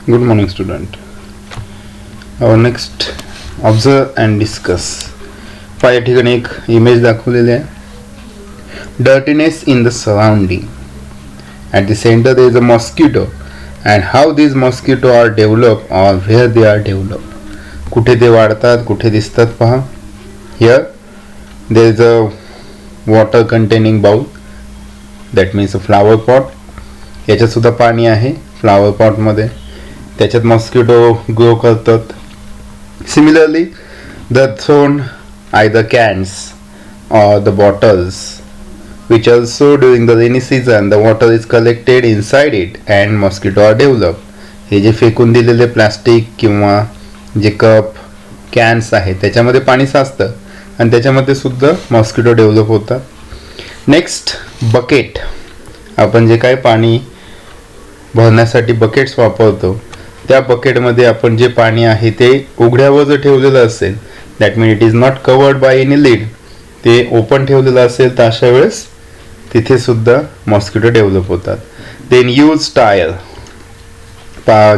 Good morning, student. Our next observe and discuss. या ठिकाणी एक इमेज दाखवलेली आहे. Dirtiness in the surrounding. At the center there is a mosquito, and how these mosquito are developed or where they are developed. कुठे ते वाढतात, कुठे दिसतात पहा. Here there is a water containing bowl. That means a flower pot. याच्यात सुद्धा पाणी आहे फ्लावर पॉट मध्ये. त्याच्यात मॉस्किटो ग्रो करतात. Similarly the thrown either cans or the bottles, which also during the rainy season the water is collected inside it and mosquito are developed. हे जे फेकून दिलेले प्लास्टिक किंवा जे कप कॅन्स आहेत त्याच्यामध्ये पाणी साचतं आणि त्याच्यामध्ये सुद्धा मॉस्किटो डेव्हलप होतात. Next bucket. आपण जे काय पाणी भरण्यासाठी बकेट्स वापरतो त्या बकेटमध्ये आपण जे पाणी आहे ते उघड्यावर जर ठेवलेलं असेल, that mean it is not covered by any lid, ते ओपन ठेवलेलं असेल तर अशा वेळेस तिथे सुद्धा मॉस्किटो डेव्हलप होतात. Then use tyre.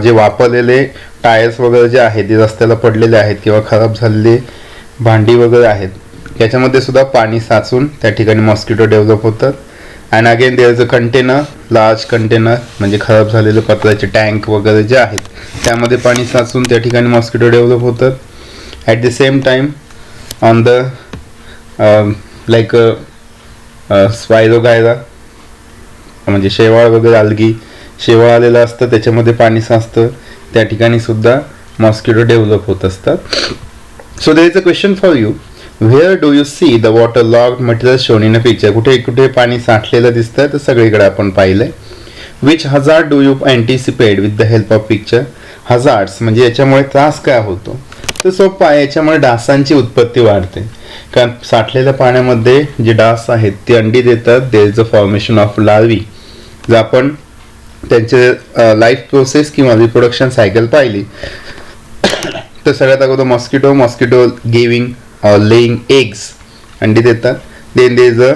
जे वापरलेले टायर्स वगैरे जे आहेत ते रस्त्याला पडलेले आहेत किंवा खराब झालेले भांडी वगैरे आहेत याच्यामध्ये सुद्धा पाणी साचून त्या ठिकाणी मॉस्किटो डेव्हलप होतात. And again there is a container, large container म्हणजे खराब झालेले पत्राचे टँक वगैरे जे आहेत त्यामध्ये पाणी साचून त्या ठिकाणी मॉस्किटो डेव्हलप होतात. At the same time on the like spirogyra म्हणजे शेवाळ वगैरे आलगी, शेवाळ आलेलं असतं त्याच्यामध्ये पाणी साचतं त्या ठिकाणी सुद्धा मॉस्किटो डेव्हलप होत असतात. So there is a question for you. Where do you see the waterlogged material shown in a picture? कुठे कुठे पाणी साठलेलं दिसतंय तर सगळीकडे आपण पाहिलंय. Which hazard do you anticipate with the help of picture? Hazards म्हणजे याच्यामुळे त्रास काय होतो तर सोपं आहे. याच्यामुळे डासांची उत्पत्ती वाढते कारण साठलेल्या पाण्यामध्ये जे डास आहेत ते अंडी देतात. There is a formation of larvae. जर आपण त्यांचे लाईफ प्रोसेस किंवा रिप्रोडक्शन सायकल पाहिली तर सगळ्यात अगोदर मॉस्किटो गिविंग लेइंग एग्स अंडी देतात. Then there is a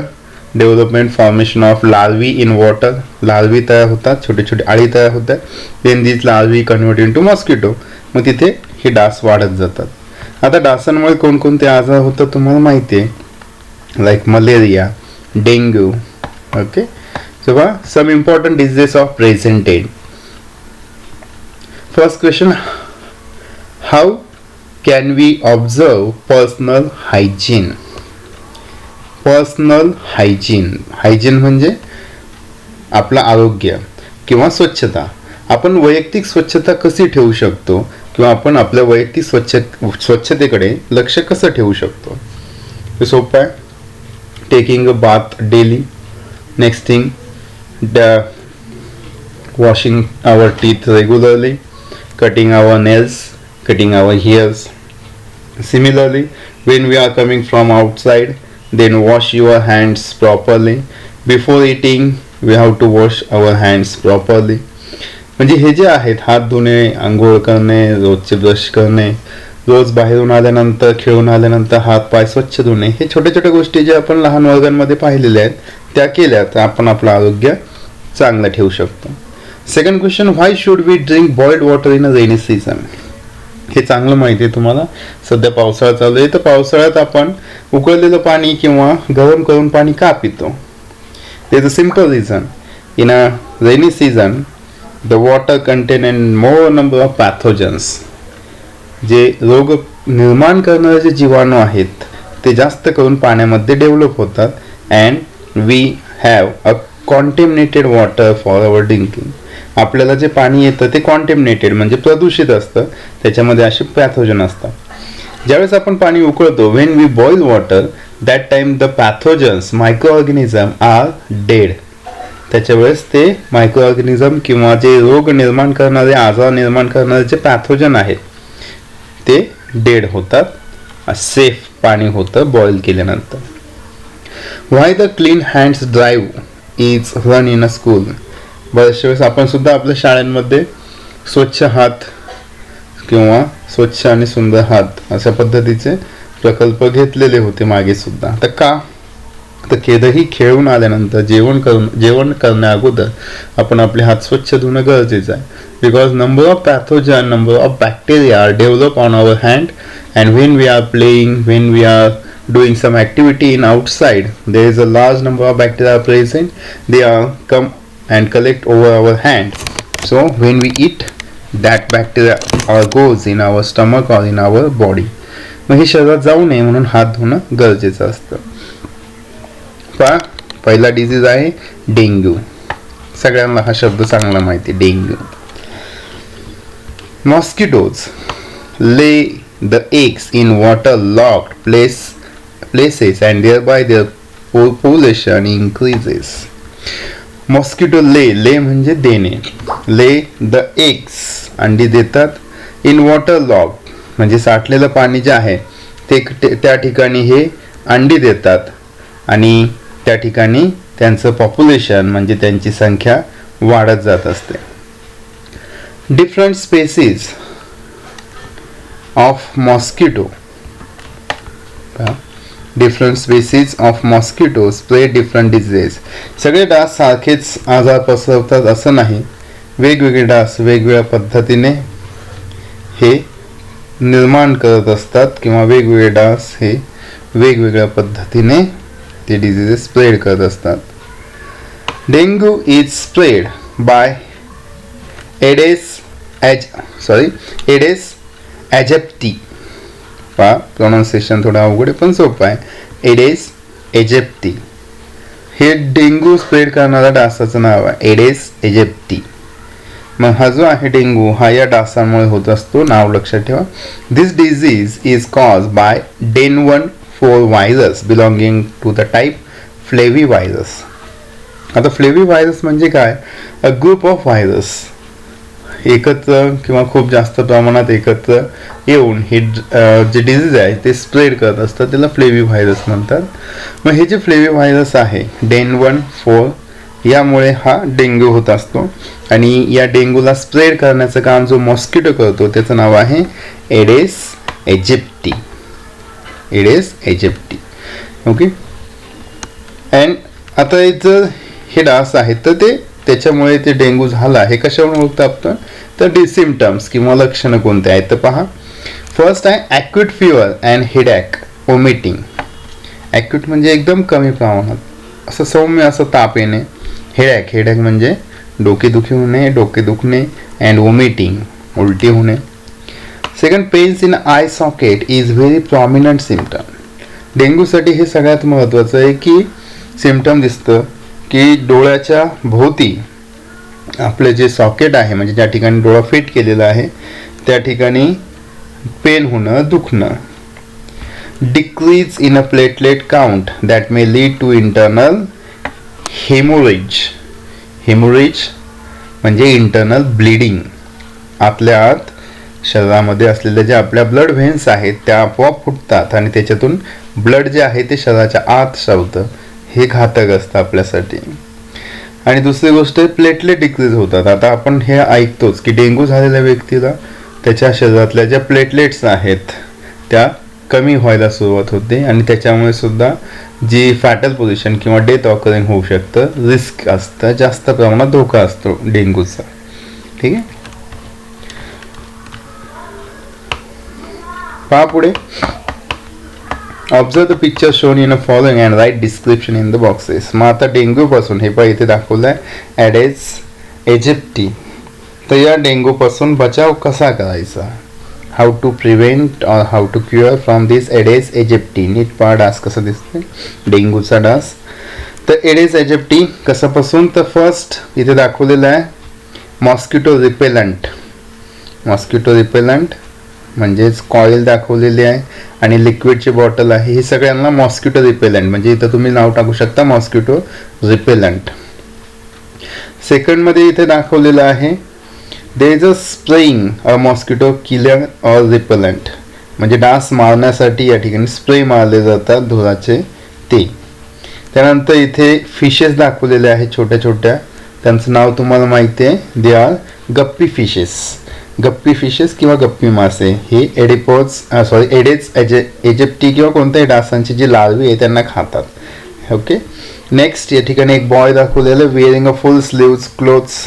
development formation of larvae in water. Larvae तयार होतात, छोटे छोटे अळी तयार होतात. Then these larvae convert into mosquito. मग तिथे हे डास वाढत जातात. आता डासांमुळे कोणकोणते आजार होतात तुम्हाला माहिती आहे, like malaria, dengue. Okay, so some important diseases of present day. First question, how can we observe personal hygiene? Personal hygiene म्हणजे आपलं आरोग्य किंवा स्वच्छता. आपण वैयक्तिक स्वच्छता कशी ठेवू शकतो किंवा आपण आपल्या वैयक्तिक स्वच्छतेकडे लक्ष कसं ठेवू शकतो हे सोपं आहे. Taking a bath daily. Next thing, washing our teeth regularly. Cutting our nails, cutting our hairs. Similarly, when we are coming from outside, then wash your hands properly. Before eating, we have to wash our hands properly. म्हणजे हे जे आहेत हात धुणे, आंघोळ करणे, रोजचे brush करणे, रोज बाहेरून आल्यानंतर खेळून आल्यानंतर हात पाय स्वच्छ धुणे, हे छोट्या छोट्या गोष्टी ज्या आपण लहान वर्गांमध्ये पाहिलेल्या आहेत त्या केल्या तर आपण आपलं आरोग्य चांगलं ठेवू शकतो. Second question, why should we drink boiled water in a rainy season? हे चांगलं माहिती आहे तुम्हाला. सध्या पावसाळा चालू आहे तर पावसाळ्यात आपण उकळलेलं पाणी किंवा गरम करून पाणी का पितो? There is a simple reason. In a rainy season the water contain in more number of pathogens. जे रोग निर्माण करणारे जे जीवाणू आहेत ते जास्त करून पाण्यामध्ये डेव्हलप होतात. And we have a contaminated water for our drinking. आपल्याला जे पाणी येतं ते कॉन्टॅमिनेटेड म्हणजे प्रदूषित असतं, त्याच्यामध्ये असे पॅथोजन असतात. ज्यावेळेस आपण पाणी उकळतो, when we boil water that time the pathogens microorganism are dead. त्याच्या वेळेस ते मायक्रो ऑर्गॅनिझम किंवा जे रोग निर्माण करणारे, आजार निर्माण करणारे जे पॅथोजन आहेत ते डेड होतात. सेफ पाणी होतं बॉईल केल्यानंतर. Why the clean hands drive is run in a school. बऱ्याचशा वेळेस आपण सुद्धा आपल्या शाळांमध्ये स्वच्छ हात किंवा स्वच्छ आणि सुंदर हात अशा पद्धतीचे प्रकल्प घेतलेले होते मागे सुद्धा. तर का तर केदही खेळून आल्यानंतर जेवण करण्या अगोदर आपण आपले हात स्वच्छ धुणं गरजेचं आहे. because number of pathogen, number of bacteria are developed on our hand, and when we are playing, when we are doing some activity in outside, there is a large number of bacteria present. They are come and collect over our hand. So when we eat, that bacteria goes in our stomach or in our body. मग हे शरीरात जाऊ नये म्हणून हात धुणं गरजेचं असतं. पहा, पहिला डिझीज आहे डेंग्यू. सगळ्यांना हा शब्द चांगला माहिती, dengue. Mosquitoes lay the eggs in waterlogged places and thereby their population increases. Mosquito ले म्हणजे देणे. lay the eggs अंडी देतात in waterlogged म्हणजे साठलेलं पाणी जे आहे ते त्या ठिकाणी हे अंडी देतात आणि त्या ठिकाणी त्यांचं पॉप्युलेशन म्हणजे त्यांची संख्या वाढत जात असते. Different species of mosquito, different species of mosquito spread different diseases. सगळे डास सारखेच आजार पसरवतात असं नाही. वेगवेगळे डास वेगवेगळ्या पद्धतीने हे निर्माण करत असतात किंवा वेगवेगळे डास हे वेगवेगळ्या पद्धतीने ते डिझीजेस स्प्रेड करत असतात. Dengue is spread by aedes aegypti. पहा, प्रोनाउन्सिएशन थोडं अवघड पण सोपं आहे. एडेस एजिप्टी हे डेंग्यू स्प्रेड करणारा डासाचं नाव आहे, एडेस एजिप्टी. मग हा जो आहे डेंग्यू हा या डासांमुळे होत असतो, नाव लक्षात ठेवा. This disease is cause by डेन14 virus belonging to the type flavivirus. आता फ्लेवी व्हायरस म्हणजे काय? अ ग्रुप ऑफ व्हायरस एकत्र किंवा खूप जास्त प्रमाणात एकत्र येऊन हे जे डिझीज आहे ते स्प्रेड करत असतात, त्याला फ्लेवी व्हायरस म्हणतात. मग हे जे फ्लेवी व्हायरस आहे डेन14 यामुळे हा डेंग्यू होत असतो आणि या डेंग्यूला स्प्रेड करण्याचं काम जो मॉस्किटो करतो त्याचं नाव आहे aedes aegypti. एडेस aegypti. Okay. And आता जर हे डास आहेत तर ते त्याच्यामुळे ते डेंग्यू झाला हे कशामुळे होतं आपण तर सिम्पटम्स किंवा लक्षणं कोणते आहेत तर पहा. फर्स्ट आहे acute fever and headache vomiting. Acute म्हणजे एकदम कमी प्रमाणात असं सौम्य असं ताप येणे. हेडॅक म्हणजे डोकेदुखी होणे, डोके दुखणे. अँड वॉमिटिंग उलटी होणे. Second, pains in eye socket is very prominent symptom. डेंग्यूसाठी हे सगळ्यात महत्त्वाचं आहे की सिम्पटम दिसतं की डोळ्याच्या भोवती आपले जे सॉकेट आहे म्हणजे ज्या ठिकाणी डोळा फिट केलेला आहे त्या ठिकाणी पेन होणं, दुखणं. Decrease in a platelet count that may lead to internal haemorrhage. Haemorrhage म्हणजे इंटरनल ब्लिडिंग. आतल्या आत शरीरामध्ये असलेल्या ज्या आपल्या ब्लड व्हेन्स आहेत त्या आपोआप फुटतात आणि त्याच्यातून ब्लड जे आहे ते शरीराच्या आत शावतं. हे घातक असतं आपल्यासाठी. आणि दुसरी गोष्ट प्लेटलेट डिक्रीज होतात. आता आपण हे ऐकतोच की डेंग्यू झालेल्या व्यक्तीला त्याच्या शरीरातल्या ज्या प्लेटलेट्स आहेत त्या कमी व्हायला सुरुवात होते आणि त्याच्यामुळे सुद्धा जी फॅटल पोझिशन किंवा डेथ ऑकरिंग होऊ शकतं, रिस्क असतं, जास्त प्रमाणात धोका असतो डेंग्यूचा. ठीक आहे. पहा पुढे. Observe the picture shown in a following and write description in the boxes. मग आता डेंग्यूपासून हे पण इथे दाखवलं आहे ॲडेस एजिप्टी. तर या डेंग्यूपासून बचाव कसा करायचा, how to prevent or how to cure from this aedes aegypti. नीट पहा डास कसं दिसते, डेंग्यूचा डास. तर एडेस एजिप्टी कसापासून तर फर्स्ट इथे दाखवलेलं आहे मॉस्किटो रिपेलंट. मॉस्किटो रिपेलंट म्हणजेच कॉईल दाखवलेली आहे आणि लिक्विडची बॉटल आहे. हे सगळ्यांना मॉस्किटो रिपेलंट म्हणजे इथं तुम्ही नाव टाकू शकता मॉस्किटो रिपेलंट. सेकंडमध्ये इथे दाखवलेलं आहे there is a spraying a mosquito killer or repellent म्हणजे डास मारण्यासाठी या ठिकाणी स्प्रे मारले जातात धुराचे ते. त्यानंतर इथे फिशेस दाखवलेले आहेत छोट्या छोट्या, त्यांचं नाव तुम्हाला माहिती आहे, they are guppy fishes. Guppy fishes किंवा गप्पी मासे हे एडेस एजिप्टी किंवा कोणत्याही डासांची जी लार्वी आहे त्यांना खातात. ओके. नेक्स्ट या ठिकाणी एक बॉय दाखवलेलं wearing a full sleeves clothes.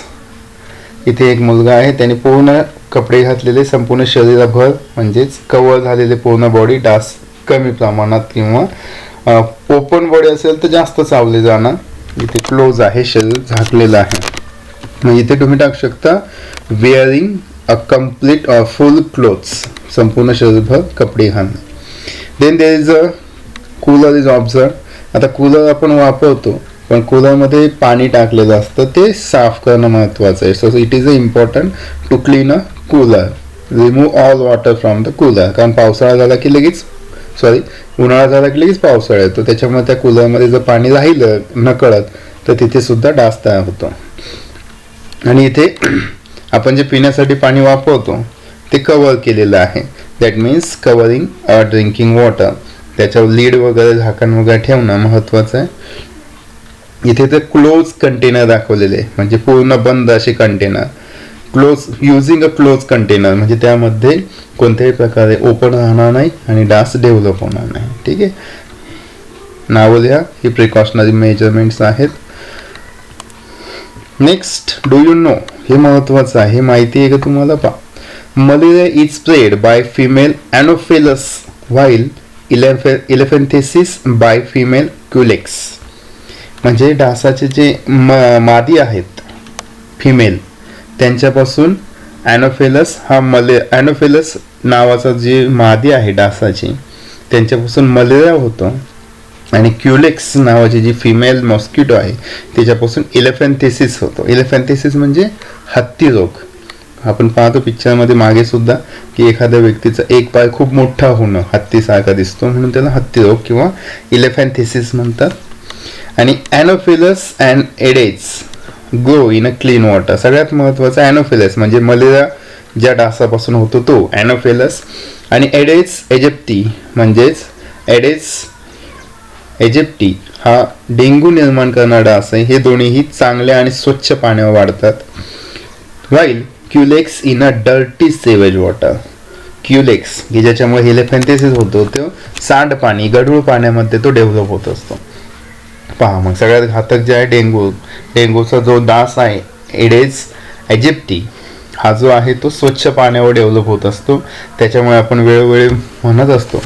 इथे एक मुलगा आहे, त्याने पूर्ण कपडे घातलेले, संपूर्ण शरीराभर म्हणजेच कव्हर झालेले पूर्ण बॉडी, डास कमी प्रमाणात किंवा ओपन बॉडी असेल तर जास्त चावले जाणार. इथे क्लोज आहे, शरीर झाकलेलं आहे. मग इथे तुम्ही टाकू शकता wearing a complete or full clothes, संपूर्ण शरीरभर कपडे घालणे. Then there is a cooler is observe. आता कूलर आपण वापरतो, पण कूलरमध्ये पाणी टाकलेलं असतं, ते साफ करणं महत्त्वाचं आहे. So it is a important to clean a cooler, remove all water from the cooler. कारण पावसाळा झाला की लगेच उन्हाळा झाला की लगेच पावसाळा येतो, त्याच्यामुळे त्या कूलरमध्ये जर पाणी राहिलं नकळत तर तिथे सुद्धा डास तयार होतो. आणि इथे आपण जे पिण्यासाठी पाणी वापरतो ते कव्हर केलेलं आहे, that means covering a drinking water. त्याच्यावर लीड वगैरे झाकण वगैरे ठेवणं महत्त्वाचं आहे. इथे ते क्लोज कंटेनर दाखवलेले, म्हणजे पूर्ण बंद असे container. Close using a close container म्हणजे त्यामध्ये कोणत्याही प्रकारे ओपन राहणार नाही आणि डास डेव्हलप होणार नाही. ठीक आहे, नाव लिहा. ही प्रिकॉशनरी मेजरमेंट्स आहेत. नेक्स्ट, डू यू नो, हे महत्वाचं आहे, माहिती आहे का तुम्हाला? Malaria is spread by female anopheles while elephantiasis by female culex. म्हणजे डासाचे जे मादी आहेत फिमेल, त्यांच्यापासून ॲनोफिलस ॲनोफिलस नावाचा जी मादी आहे डासाची, त्यांच्यापासून मलेरिया होतो. आणि क्युलेक्स नावाची जी फिमेल मॉस्किटो आहे त्याच्यापासून इलेफेंथेसिस होतो. इलेफेंथेसिस म्हणजे हत्ती रोग. आपण पाहतो पिक्चरमध्ये मागे सुद्धा की एखाद्या व्यक्तीचा एक पाय खूप मोठा होणं, हत्तीसारखा दिसतो, म्हणून त्याला हत्ती रोग किंवा इलेफेंथेसिस म्हणतात. आणि anopheles and aedes grow in a clean water. सगळ्यात महत्त्वाचा ॲनोफिलस म्हणजे मलेरिया ज्या डासापासून होतो तो ॲनोफिलस. आणि एडेज एजिप्टी म्हणजेच एडेज एजिप्टी हा डेंग्यू निर्माण करणारा डास आहे. हे दोन्हीही चांगल्या आणि स्वच्छ पाण्यावर वाढतात. While Culex in a dirty sewage water. Culex की ज्याच्यामुळे इलेफेंथेसिस होतो तो सांडपाणी, गढूळ पाण्यामध्ये तो डेव्हलप होत असतो. पहा मग सगळ्यात घातक जे आहे डेंग्यूचा जो डास आहे एडेज एजिप्टी, हा जो आहे तो स्वच्छ पाण्यावर डेव्हलप होत असतो. त्याच्यामुळे आपण वेळोवेळी म्हणत असतो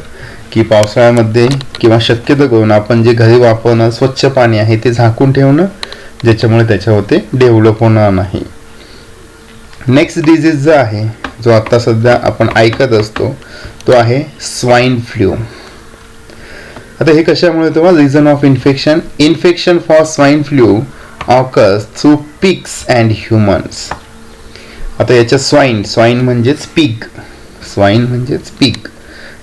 की पावसाळ्यामध्ये किंवा शक्यतो करून आपण जे घरी वापरणार स्वच्छ पाणी आहे ते झाकून ठेवणं, ज्याच्यामुळे त्याच्यावर ते डेव्हलप होणार नाही. नेक्स्ट डिजीज जो आहे, जो आता सध्या आपण ऐकत असतो, तो आहे स्वाईन फ्लू. आता हे कशामुळे होतं? Reason of infection for swine flu occurs through pigs and humans. आता याच्या स्वाईन म्हणजेच पिग,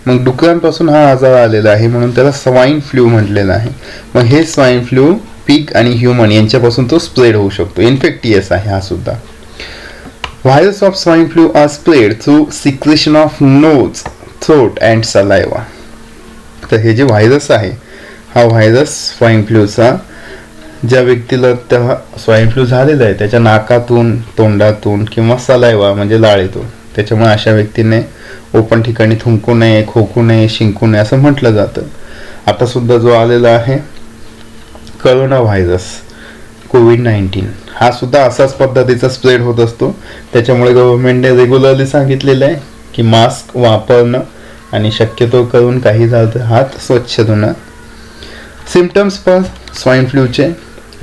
मग डुकरांपासून हा आजार आलेला आहे म्हणून त्याला स्वाईन फ्लू म्हटलेलं आहे. मग हे स्वाईन फ्लू पिग आणि ह्युमन यांच्यापासून तो स्प्रेड होऊ शकतो. इन्फेक्टियस आहे हा सुद्धा. Virus of swine flu are spread through secretion of nose, throat and saliva. तर हे जे व्हायरस आहे, हा व्हायरस स्वाईन फ्लूचा ज्या व्यक्तीला त्या स्वाईन फ्लू झालेला आहे त्याच्या नाकातून, तोंडातून किंवा सलायवा म्हणजे लाळेतून, त्याच्यामुळे अशा व्यक्तीने ओपन ठिकाणी थुंकू नये, खोकू नये, शिंकू नये असं म्हटलं जातं. आता सुद्धा जो आलेला आहे करोना व्हायरस कोविड-19, हा सुद्धा असाच पद्धतीचा स्प्रेड होत असतो. त्याच्यामुळे गव्हर्नमेंटने रेग्युलरली सांगितलेलं आहे की मास्क वापरणं आणि शक्यतो करून काही झालं तर हात स्वच्छ धुणं. सिम्पटम्स फॉर स्वाईन फ्लूचे: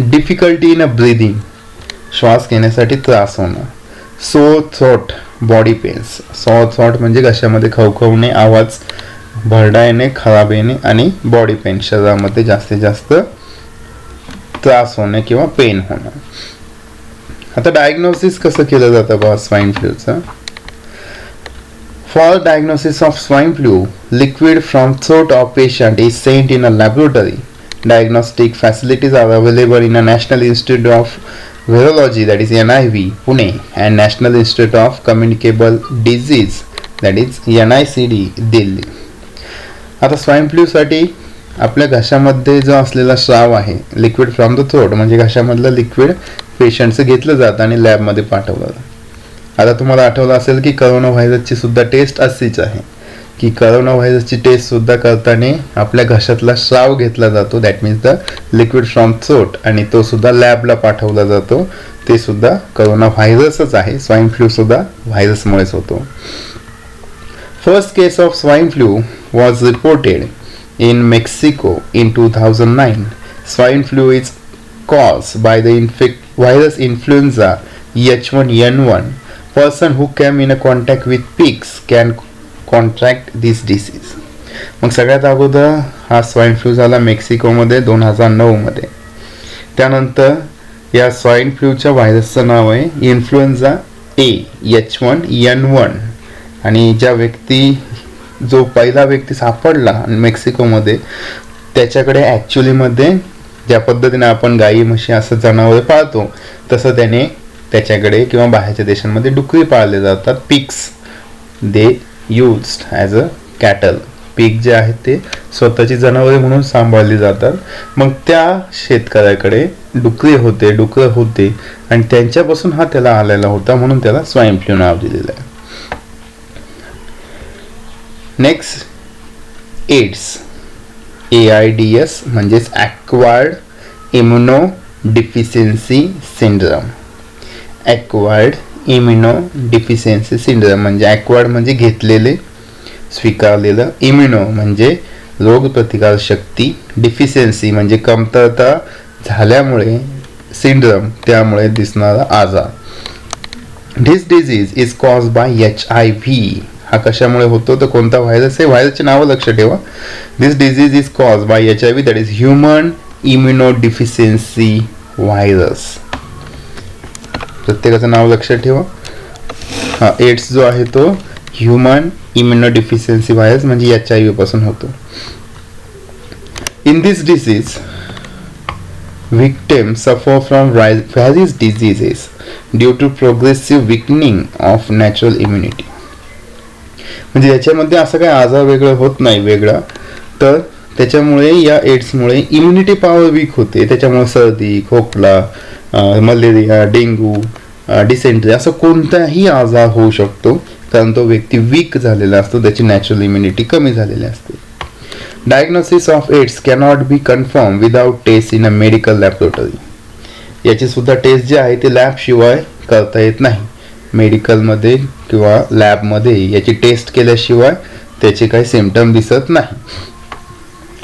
डिफिकल्टी इन अ ब्रीदिंग, श्वास घेण्यासाठी त्रास होणं. Sore throat, body pains. Sore throat म्हणजे घशामध्ये खवखवणे, आवाज भरडा येणे, खराब येणे आणि बॉडी पेन, शरीरामध्ये जास्तीत जास्त त्रास होणे किंवा पेन होणं. आता डायग्नोसिस कसं केलं जातं बा swine फ्लूचं? For diagnosis of swine flu, liquid from throat of patient is sent in a laboratory. Diagnostic facilities are available in a National Institute of Virology, that is NIV, Pune, and National Institute of Communicable Disease, that is NICD, Delhi. आता swine फ्लूसाठी आपल्या घशामध्ये जो असलेला स्राव आहे, liquid from the throat म्हणजे घशामधलं liquid पेशंटचं घेतलं जातं आणि लॅबमध्ये पाठवलं जातं. आता तुम्हाला आठवलं असेल की करोना व्हायरसची सुद्धा टेस्ट अशीच आहे की करोना व्हायरसची टेस्ट सुद्धा करताना आपल्या घशातला स्राव घेतला जातो, that means the liquid from throat, आणि तो सुद्धा लॅबला पाठवला जातो ते सुद्धा करोना व्हायरसच आहे. स्वाईन फ्लू सुद्धा व्हायरसमुळेच होतो. First case of swine flu was reported in Mexico in 2009. Swine flu is caused by the virus influenza H1N1. Person who came in a contact with pigs can contract this disease. मग सगळ्यात अगोदर हा swine flu झाला मेक्सिकोमध्ये 2009 मध्ये. त्यानंतर या swine फ्लूच्या व्हायरसचं नाव आहे इन्फ्लुएन्झा ए H1N1. आणि जो पहिला व्यक्ती सापडला मेक्सिकोमध्ये त्याच्याकडे ॲक्च्युलीमध्ये ज्या पद्धतीने आपण गाई म्हशी असं जनावरे पाळतो तसं त्याच्याकडे किंवा बाहेरच्या देशांमध्ये डुकरी पाळले जातात. Pigs they used as a cattle. Pig जे आहेत ते स्वतःची जनावरे म्हणून सांभाळली जातात. मग त्या शेतकऱ्याकडे डुकरं होते आणि त्यांच्यापासून हा त्याला आलेला होता, म्हणून त्याला स्वाईन फ्लू नाव दिलेलं आहे. नेक्स्ट एड्स AIDS म्हणजेच ॲक्वायर्ड इम्युनोडिफिशियन्सी सिंड्रम. ॲक्वायर्ड इम्युनोडिफिशियन्सी सिंड्रम म्हणजे ॲक्वायर्ड म्हणजे घेतलेले स्वीकारलेलं, इम्युनो म्हणजे रोगप्रतिकार शक्ती, डिफिशियन्सी म्हणजे कमतरता झाल्यामुळे, सिंड्रम त्यामुळे दिसणारा आजार. This disease is cause by HIV. हा कशामुळे होतो तर कोणता व्हायरस आहे, व्हायरसचे नाव लक्ष ठेवा. This disease is cause by HIV, that is human immunodeficiency virus. प्रत्येकाचं नाव लक्षात ठेवा. हा एड्स जो आहे तो ह्युमन इम्युनोडिफिशियन्सी व्हायरस म्हणजे HIV पासून होतो. In this disease victims suffer from various diseases due to progressive weakening of natural immunity. म्हणजे याच्यामध्ये असं काही आजार वेगळं होत नाही वेगळा, तर त्याच्यामुळे या एड्समुळे इम्युनिटी पॉवर वीक होते. त्याच्यामुळे सर्दी, खोकला, मलेरिया, डेंग्यू, डिसेंट्री असं कोणताही आजार होऊ शकतो, कारण तो व्यक्ती वीक झालेला असतो, त्याची नॅचरल इम्युनिटी कमी झालेली असते. Diagnosis of AIDS cannot be confirm without test in a medical laboratory. याची सुद्धा टेस्ट जे आहे ते लॅब शिवाय करता येत नाही. मेडिकलमध्ये किंवा लॅबमध्ये याची टेस्ट केल्याशिवाय त्याचे काही सिम्पटम दिसत नाही.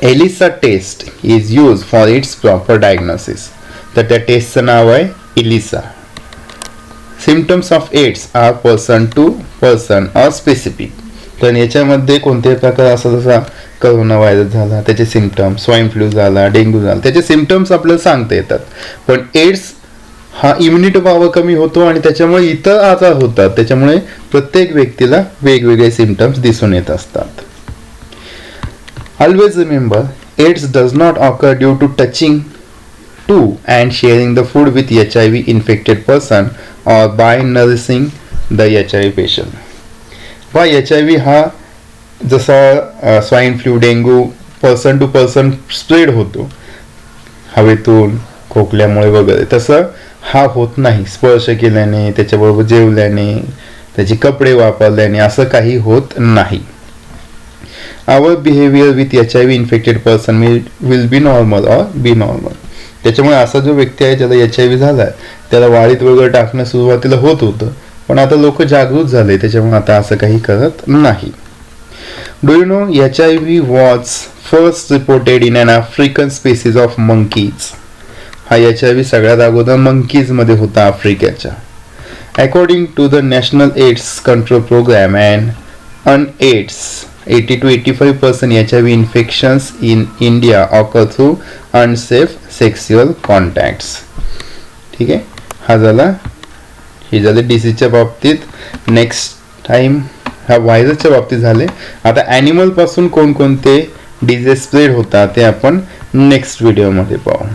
ELISA test is use for its proper diagnosis. तर त्या टेस्टचं नाव आहे ELISA. Symptoms of AIDS are person to person or specific. तर याच्यामध्ये कोणत्याही प्रकार असा जसा करोना व्हायरस झाला त्याचे सिम्पटम, स्वाईन फ्लू झाला, डेंग्यू झाला त्याचे सिम्पटम्स आपल्याला सांगता येतात. पण एड्स हा इम्युनिटी पॉवर कमी होतो आणि त्याच्यामुळे इतर आजार होतात. त्याच्यामुळे प्रत्येक व्यक्तीला वेगवेगळे सिम्पटम्स दिसून येत असतात. Always remember, AIDS does not occur due to touching to and sharing the food with HIV infected person और by nourishing the HIV patient. व HIV हा जसा swine flu, dengue person to person spread होतो हवेतून, खोकल्यामुळे वगैरे, तसं हा होत नाही स्पर्श केल्याने, त्याच्याबरोबर जेवल्याने, त्याचे कपडे वापरल्याने, असं काही होत नाही. Our behaviour with HIV infected person will be normal or be normal. त्याच्यामुळे असा जो व्यक्ती आहे ज्याला HIV झालाय त्याला वाळीत वगैरे टाकणं सुरुवातीला होत होतं, पण आता लोक जागृत झाले त्याच्यामुळे आता असं काही करत नाही. Do you know HIV was first reported in an African species of monkeys. हा HIV सगळ्यात अगोदर मंकीज मध्ये होता आफ्रिकेच्या. According to the National AIDS Control Programme and UNAIDS 80 to 85% HIV infections in India occur through unsafe sexual contacts. ठीक आहे, हे झाले डिसीजच्या बाबतीत. नेक्स्ट टाइम ह्या व्हायरसच्या बाबतीत झाले. आता ॲनिमल पासून कोणकोणते डिसीज स्प्रेड होतात ते आपण नेक्स्ट व्हिडिओमध्ये पाहू.